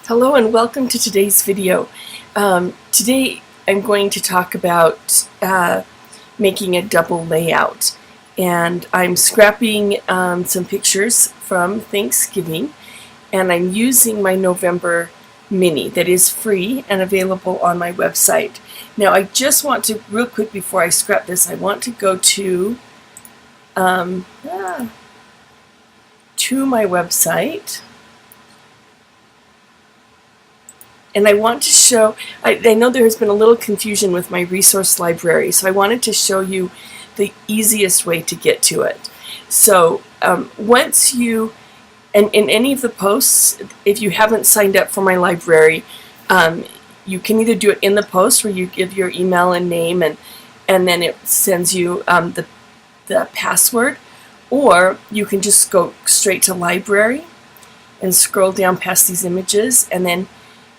Hello and welcome to today's video. Today I'm going to talk about making a double layout, and I'm scrapping some pictures from Thanksgiving, and I'm using my November mini that is free and available on my website. Now I just want to, real quick before I scrap this, I want to go to my website. And I want to show, I know there has been a little confusion with my resource library, so I wanted to show you the easiest way to get to it. So once you, and in any of the posts, if you haven't signed up for my library, you can either do it in the post where you give your email and name and then it sends you the password, or you can just go straight to library and scroll down past these images, and then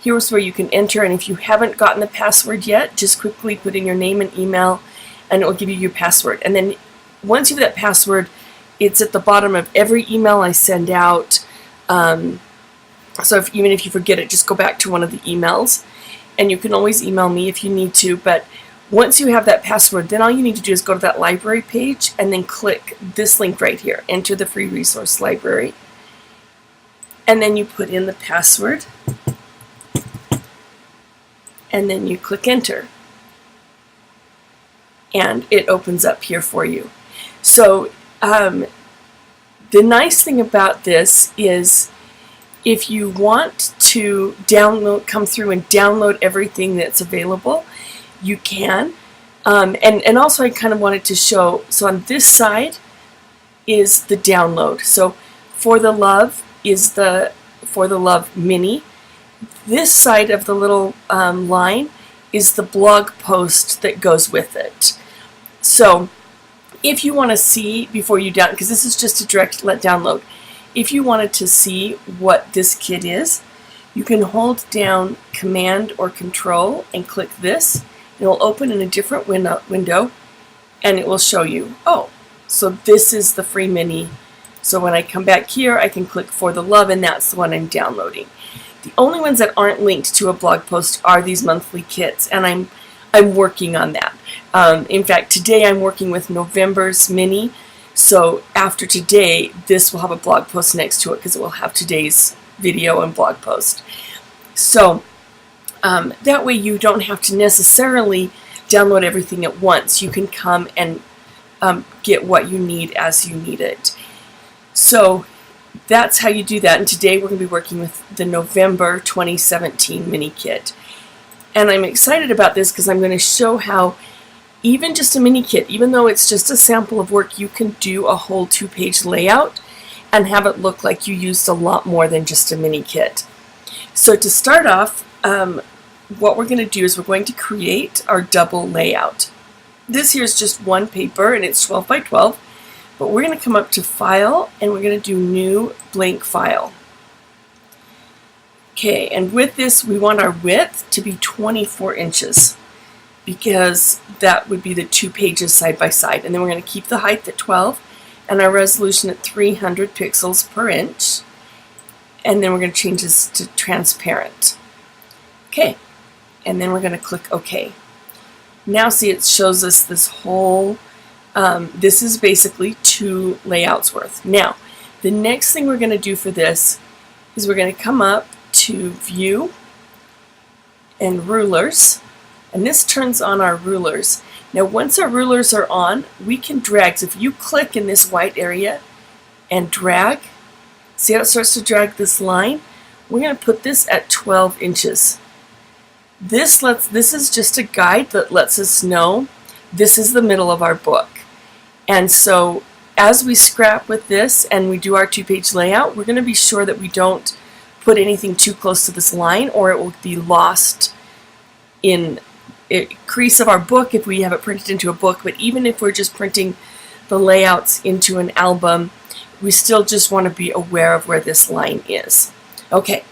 here's where you can enter, and if you haven't gotten the password yet, just quickly put in your name and email and it will give you your password. And then once you have that password, it's at the bottom of every email I send out. So even if you forget it, just go back to one of the emails, and you can always email me if you need to. But once you have that password, then all you need to do is go to that library page and then click this link right here, enter the free resource library, and then you put in the password, and then you click enter, and it opens up here for you. So the nice thing about this is if you want to come through and download everything that's available, you can. And also I kind of wanted to show, so on this side is the download. So For the Love is the For the Love mini. This side of the little line is the blog post that goes with it. So if you want to see before you download, because this is just a direct download, if you wanted to see what this kit is, you can hold down Command or Control and click this. It will open in a different window, and it will show you, oh, so this is the free mini. So when I come back here, I can click For the Love, and that's the one I'm downloading. The only ones that aren't linked to a blog post are these monthly kits, and I'm working on that. In fact, today I'm working with November's mini, so after today, this will have a blog post next to it because it will have today's video and blog post. So that way you don't have to necessarily download everything at once. You can come and get what you need as you need it. So that's how you do that, and today we're going to be working with the November 2017 mini kit. And I'm excited about this because I'm going to show how even just a mini kit, even though it's just a sample of work, you can do a whole 2-page layout and have it look like you used a lot more than just a mini kit. So to start off, what we're going to do is we're going to create our double layout. This here is just one paper, and it's 12 by 12. But we're going to come up to File, and we're going to do New Blank File. Okay, and with this, we want our width to be 24 inches because that would be the 2 pages side by side. And then we're going to keep the height at 12 and our resolution at 300 pixels per inch. And then we're going to change this to transparent. Okay, and then we're going to click OK. Now see, it shows us this whole this is basically 2 layouts worth. Now, the next thing we're going to do for this is we're going to come up to View and Rulers, and this turns on our rulers. Now, once our rulers are on, we can drag. So if you click in this white area and drag, see how it starts to drag this line? We're going to put this at 12 inches. This is just a guide that lets us know this is the middle of our book. And so as we scrap with this and we do our 2-page layout, we're going to be sure that we don't put anything too close to this line, or it will be lost in a crease of our book if we have it printed into a book. But even if we're just printing the layouts into an album, we still just want to be aware of where this line is. Okay,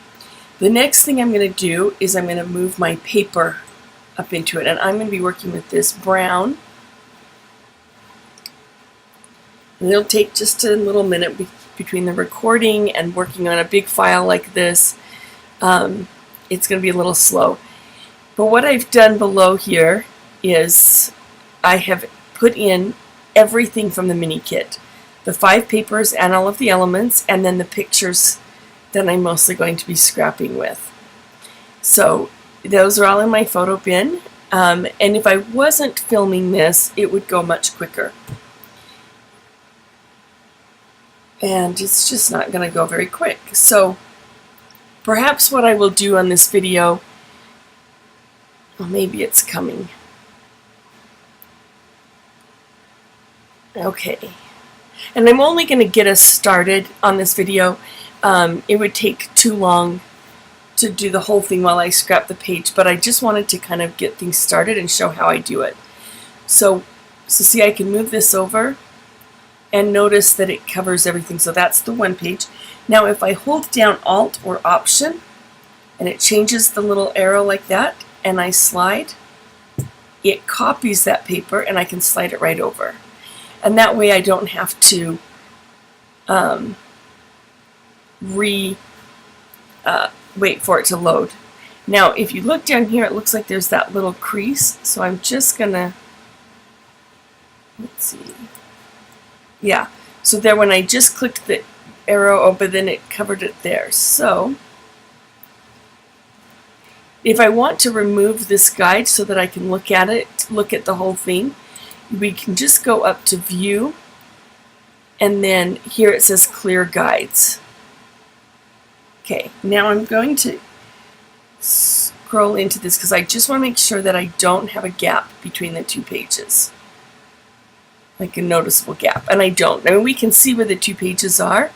the next thing I'm going to do is I'm going to move my paper up into it, and I'm going to be working with this brown. And it'll take just a little minute between the recording and working on a big file like this. it's going to be a little slow. But what I've done below here is I have put in everything from the mini kit. The 5 papers and all of the elements, and then the pictures that I'm mostly going to be scrapping with. So those are all in my photo bin. And if I wasn't filming this, it would go much quicker. And it's just not going to go very quick. So perhaps what I will do on this video, well, maybe it's coming. Okay. And I'm only going to get us started on this video. It would take too long to do the whole thing while I scrap the page, but I just wanted to kind of get things started and show how I do it. So see, I can move this over and notice that it covers everything. So that's the one page. Now if I hold down Alt or Option and it changes the little arrow like that and I slide, it copies that paper and I can slide it right over. And that way I don't have to wait for it to load. Now if you look down here, it looks like there's that little crease, so I'm just gonna, let's see, yeah, so there when I just clicked the arrow over, then it covered it there. So if I want to remove this guide so that I can look at it, look at the whole thing, we can just go up to View, and then here it says Clear Guides. Okay, now I'm going to scroll into this because I just want to make sure that I don't have a gap between the 2 pages. Like a noticeable gap, and I don't. I mean, we can see where the 2 pages are,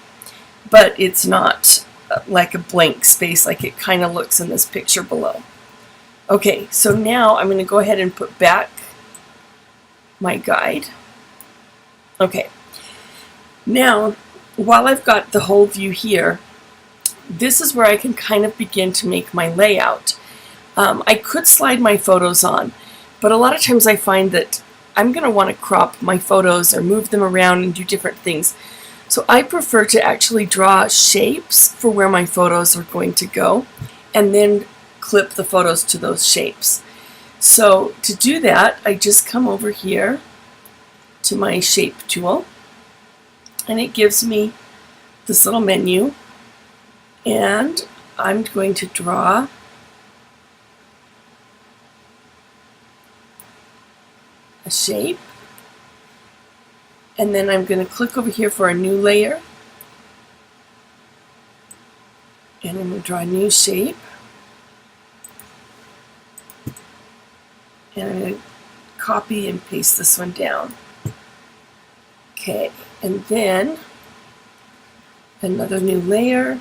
but it's not like a blank space like it kind of looks in this picture below. Okay, so now I'm going to go ahead and put back my guide. Okay, now while I've got the whole view here, this is where I can kind of begin to make my layout. I could slide my photos on, but a lot of times I find that I'm going to want to crop my photos or move them around and do different things. So I prefer to actually draw shapes for where my photos are going to go and then clip the photos to those shapes. So to do that, I just come over here to my shape tool and it gives me this little menu, and I'm going to draw a shape, and then I'm going to click over here for a new layer, and I'm going to draw a new shape, and I'm going to copy and paste this one down. Okay, and then another new layer,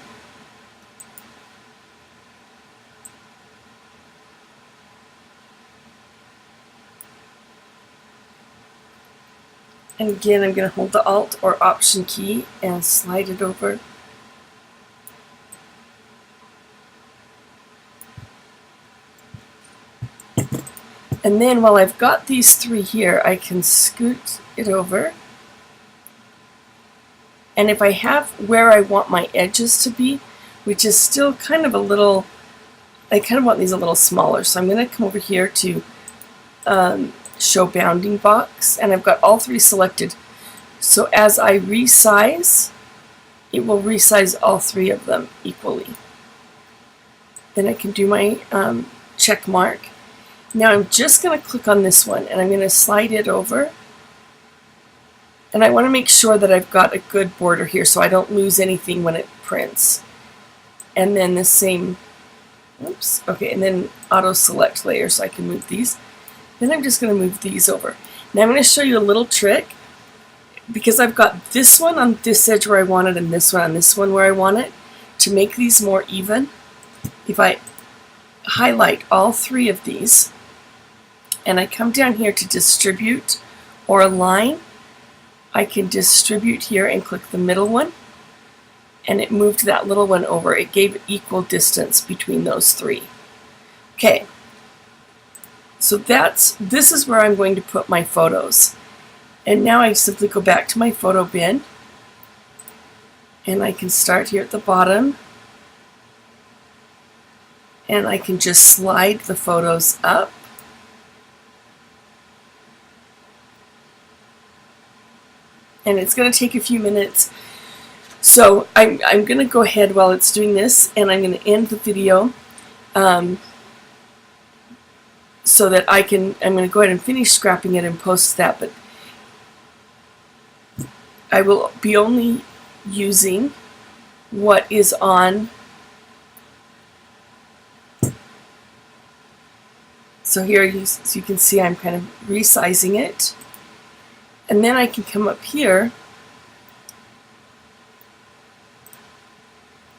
and again I'm going to hold the Alt or Option key and slide it over. And then while I've got these 3 here, I can scoot it over. And if I have where I want my edges to be, which is still kind of a little, I kind of want these a little smaller. So I'm going to come over here to Show Bounding Box, and I've got all 3 selected. So as I resize, it will resize all 3 of them equally. Then I can do my check mark. Now I'm just going to click on this one and I'm going to slide it over, and I want to make sure that I've got a good border here so I don't lose anything when it prints. And then the same, oops, okay, and then auto select layer so I can move these. Then I'm just going to move these over. Now I'm going to show you a little trick, because I've got this one on this edge where I want it and this one on this one where I want it. To make these more even, if I highlight all 3 of these and I come down here to distribute or align, I can distribute here and click the middle one, and it moved that little one over. It gave equal distance between those 3. Okay, so this is where I'm going to put my photos. And now I simply go back to my photo bin, and I can start here at the bottom and I can just slide the photos up. And it's going to take a few minutes. So I'm going to go ahead while it's doing this, and I'm going to end the video so that I'm going to go ahead and finish scrapping it and post that, but I will be only using what is on. So here as you can see, I'm kind of resizing it. And then I can come up here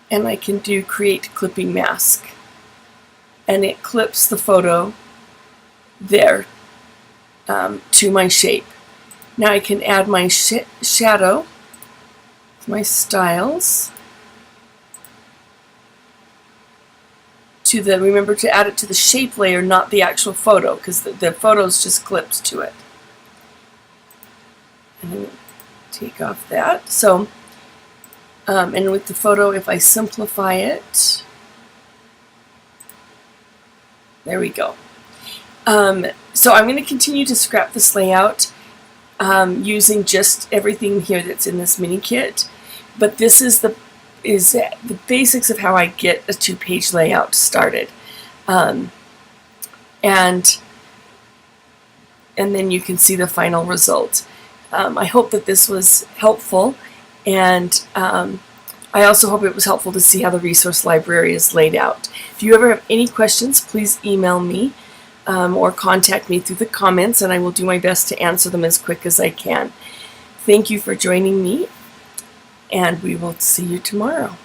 and I can do create clipping mask. And it clips the photo there to my shape. Now I can add my shadow, my styles, to the, remember to add it to the shape layer, not the actual photo, because the photo's just clipped to it. And then take off that. So, and with the photo, if I simplify it, there we go. So I'm going to continue to scrap this layout using just everything here that's in this mini kit. But this is the basics of how I get a 2-page layout started. And then you can see the final result. I hope that this was helpful, and I also hope it was helpful to see how the resource library is laid out. If you ever have any questions, please email me or contact me through the comments, and I will do my best to answer them as quick as I can. Thank you for joining me, and we will see you tomorrow.